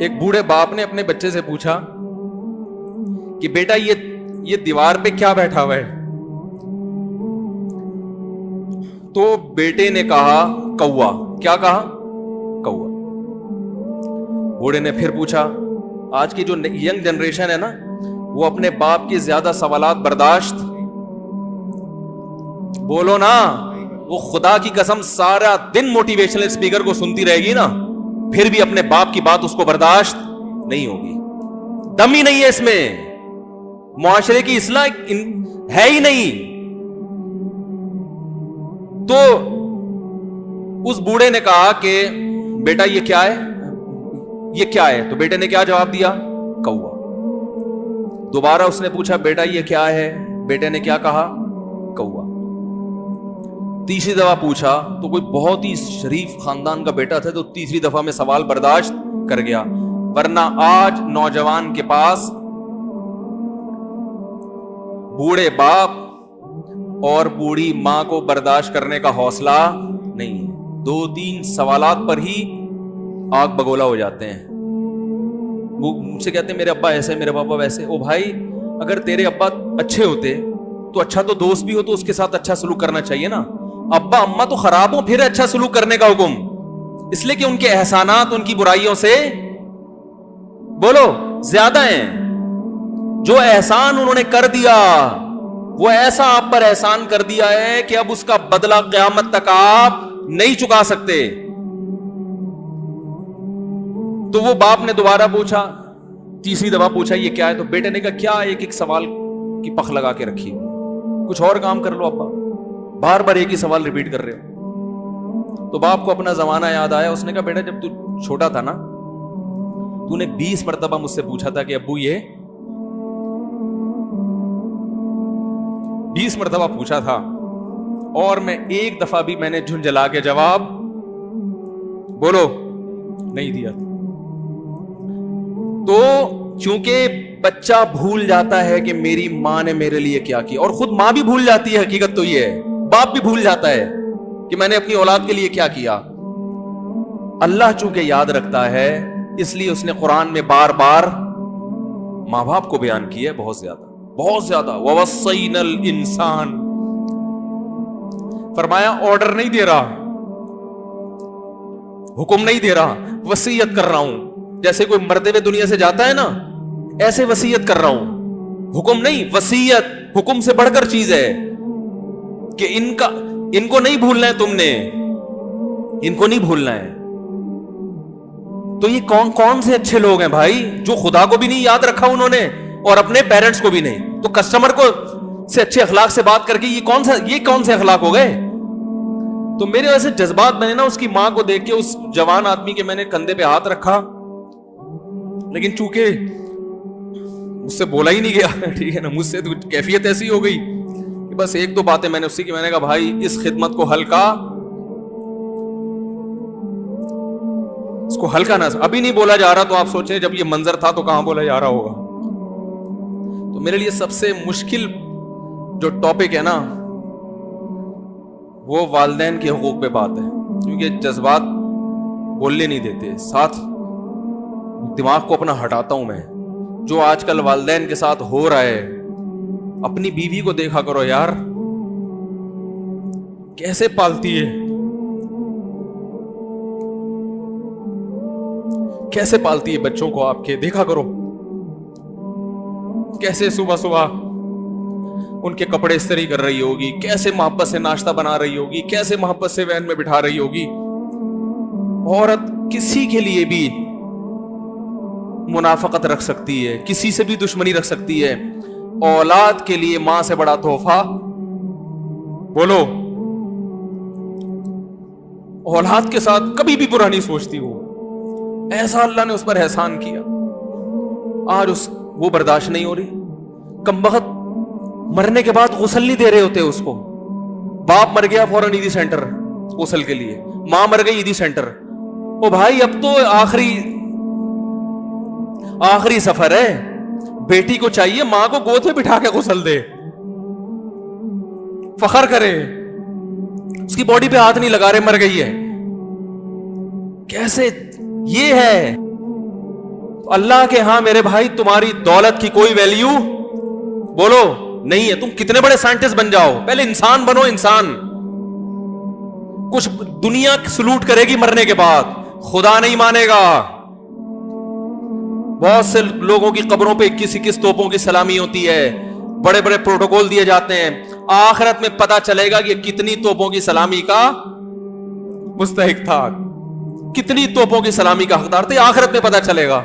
ایک بوڑھے باپ نے اپنے بچے سے پوچھا کہ بیٹا یہ دیوار پہ کیا بیٹھا ہوا ہے؟ تو بیٹے نے کہا کوا. کیا کہا؟ کوا. بوڑھے نے پھر پوچھا. آج کی جو ینگ جنریشن ہے نا, وہ اپنے باپ کے زیادہ سوالات برداشت, بولو نا, وہ خدا کی قسم سارا دن موٹیویشنل اسپیکر کو سنتی رہے گی نا, پھر بھی اپنے باپ کی بات اس کو برداشت نہیں ہوگی. دم ہی نہیں ہے اس میں, معاشرے کی اصلاح ہے ہی نہیں. تو اس بوڑھے نے کہا کہ بیٹا یہ کیا ہے, یہ کیا ہے؟ تو بیٹے نے کیا جواب دیا؟ کوا. دوبارہ اس نے پوچھا بیٹا یہ کیا ہے؟ بیٹے نے کیا کہا؟ کوا. تیسری دفعہ پوچھا تو کوئی بہت ہی شریف خاندان کا بیٹا تھا, تو تیسری دفعہ میں سوال برداشت کر گیا. ورنہ آج نوجوان کے پاس بوڑھے باپ اور بوڑھی ماں کو برداشت کرنے کا حوصلہ نہیں ہے. 2-3 سوالات پر ہی آگ بگولا ہو جاتے ہیں. مجھ سے کہتے ہیں میرے ابا ایسے, میرے پاپا ویسے. او بھائی, اگر تیرے ابا اچھے ہوتے تو اچھا تو دوست بھی ہو تو اس کے ساتھ اچھا سلوک کرنا چاہیے نا. ابا اماں تو خراب ہو, پھر اچھا سلوک کرنے کا حکم, اس لیے کہ ان کے احسانات ان کی برائیوں سے بولو زیادہ ہیں. جو احسان انہوں نے کر دیا وہ ایسا آپ پر احسان کر دیا ہے کہ اب اس کا بدلہ قیامت تک آپ نہیں چکا سکتے. تو وہ باپ نے دوبارہ پوچھا, تیسری دفعہ پوچھا یہ کیا ہے؟ تو بیٹے نے کہا کیا ایک سوال کی پخ لگا کے رکھی, کچھ اور کام کر لو ابا, بار بار ایک ہی سوال ریپیٹ کر رہے ہو. تو باپ کو اپنا زمانہ یاد آیا. اس نے کہا بیٹا جب تو چھوٹا تھا نا, تو نے 20 مرتبہ مجھ سے پوچھا تھا کہ ابو یہ 20 مرتبہ پوچھا تھا, اور میں ایک دفعہ بھی میں نے جھنجھلا کے جواب بولو نہیں دیا. تو چونکہ بچہ بھول جاتا ہے کہ میری ماں نے میرے لیے کیا کیا, اور خود ماں بھی بھول جاتی ہے, حقیقت تو یہ ہے, باپ بھی بھول جاتا ہے کہ میں نے اپنی اولاد کے لیے کیا کیا. اللہ چونکہ یاد رکھتا ہے, اس لیے اس نے قرآن میں بار بار ماں باپ کو بیان کیا ہے, بہت زیادہ بہت زیادہ. وَوَصَّيْنَا الْإِنسَانَ, فرمایا آرڈر نہیں دے رہا, حکم نہیں دے رہا, وصیت کر رہا ہوں. جیسے کوئی مرتے ہوئے دنیا سے جاتا ہے نا, ایسے وصیت کر رہا ہوں, حکم نہیں, وصیت. حکم سے بڑھ کر چیز ہے کہ ان کو نہیں بھولنا ہے, تم نے ان کو نہیں بھولنا ہے. تو یہ کون سے اچھے لوگ ہیں بھائی, جو خدا کو بھی نہیں یاد رکھا انہوں نے اور اپنے پیرنٹس کو بھی نہیں. تو کسٹمر کو سے اچھے اخلاق سے بات کر کے یہ کون سے اخلاق ہو گئے؟ تو میرے ویسے جذبات میں نے نا اس کی ماں کو دیکھ کے, اس جوان آدمی کے میں نے کندھے پہ ہاتھ رکھا, لیکن چونکہ مجھ سے بولا ہی نہیں گیا, ٹھیک ہے نا, مجھ سے تو کیفیت ایسی ہو گئی کہ بس 1-2 باتیں میں نے اسی کی, میں نے کہا بھائی اس خدمت کو ہلکا, اس کو ہلکا نہ, ابھی نہیں بولا جا رہا تو آپ سوچیں جب یہ منظر تھا تو کہاں بولا جا رہا ہوگا. تو میرے لیے سب سے مشکل جو ٹاپک ہے نا, وہ والدین کے حقوق پہ بات ہے, کیونکہ جذبات بولنے نہیں دیتے, ساتھ دماغ کو اپنا ہٹاتا ہوں میں. جو آج کل والدین کے ساتھ ہو رہا ہے, اپنی بیوی کو دیکھا کرو یار, کیسے پالتی ہے, کیسے پالتی ہے بچوں کو آپ کے, دیکھا کرو کیسے صبح صبح ان کے کپڑے استری کر رہی ہوگی, کیسے محبت سے ناشتہ بنا رہی ہوگی, کیسے محبت سے وین میں بٹھا رہی ہوگی. عورت کسی کے لیے بھی منافقت رکھ سکتی ہے, کسی سے بھی دشمنی رکھ سکتی ہے. اولاد کے لیے ماں سے بڑا تحفہ بولو, اولاد کے ساتھ کبھی بھی برا نہیں سوچتی ہو. ایسا اللہ نے اس پر احسان کیا, آج وہ برداشت نہیں ہو رہی. کمبخت مرنے کے بعد غسل نہیں دے رہے ہوتے اس کو. باپ مر گیا فوراً عیدی سینٹر غسل کے لیے, ماں مر گئی عیدی سینٹر. او بھائی اب تو آخری سفر ہے, بیٹی کو چاہیے ماں کو گود میں بٹھا کے غسل دے, فخر کرے, اس کی باڈی پہ ہاتھ نہیں لگا رہے, مر گئی ہے. کیسے یہ ہے تو اللہ کے ہاں میرے بھائی تمہاری دولت کی کوئی ویلیو بولو نہیں ہے. تم کتنے بڑے سائنٹسٹ بن جاؤ, پہلے انسان بنو. انسان کچھ دنیا سلوٹ کرے گی مرنے کے بعد, خدا نہیں مانے گا. بہت سے لوگوں کی قبروں پہ 21 توپوں کی سلامی ہوتی ہے, بڑے بڑے پروٹوکول دیے جاتے ہیں. آخرت میں پتا چلے گا کہ کتنی توپوں کی سلامی کا مستحق تھا, کتنی توپوں کی سلامی کا حقدار تھے, آخرت میں پتا چلے گا.